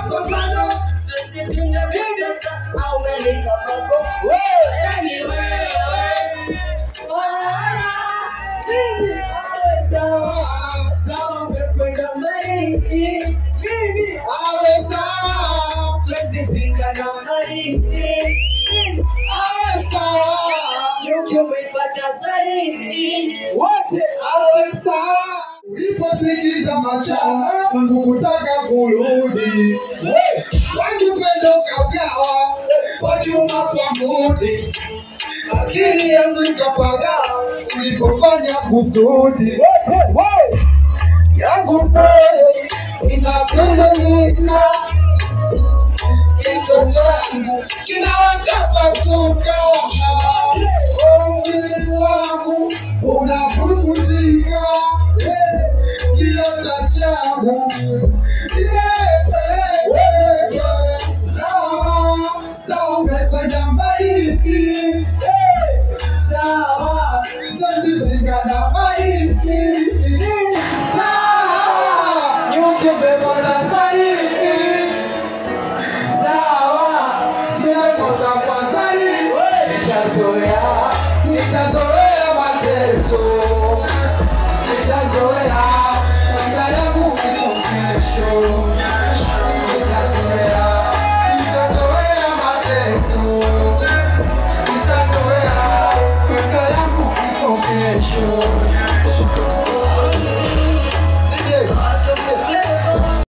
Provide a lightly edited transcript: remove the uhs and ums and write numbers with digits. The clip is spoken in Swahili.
mapambano, siwezi pinga sasa au melika bako. Yani wewe sawa umekwenda mbali, awe sawa siwezi pinga na mbali, awe sawa yuki umefuata zaidi, wote awe sawa. Uliposikiza macha Mungu kutaka kurudi, wajupendo kaugawa wajuma kwa muti, akili yangu ikapaga ulipofanya kusudi, yangu moyo inapelelika, kichwa changu kinawaka pasuka, mwili wangu unapumzika, kiota changu sawa umekwenda mbali, sawa tazipingana mbali, sawa nyuki umefanya zaidi, sawa zimekosa fadhali, nitazoea mateso.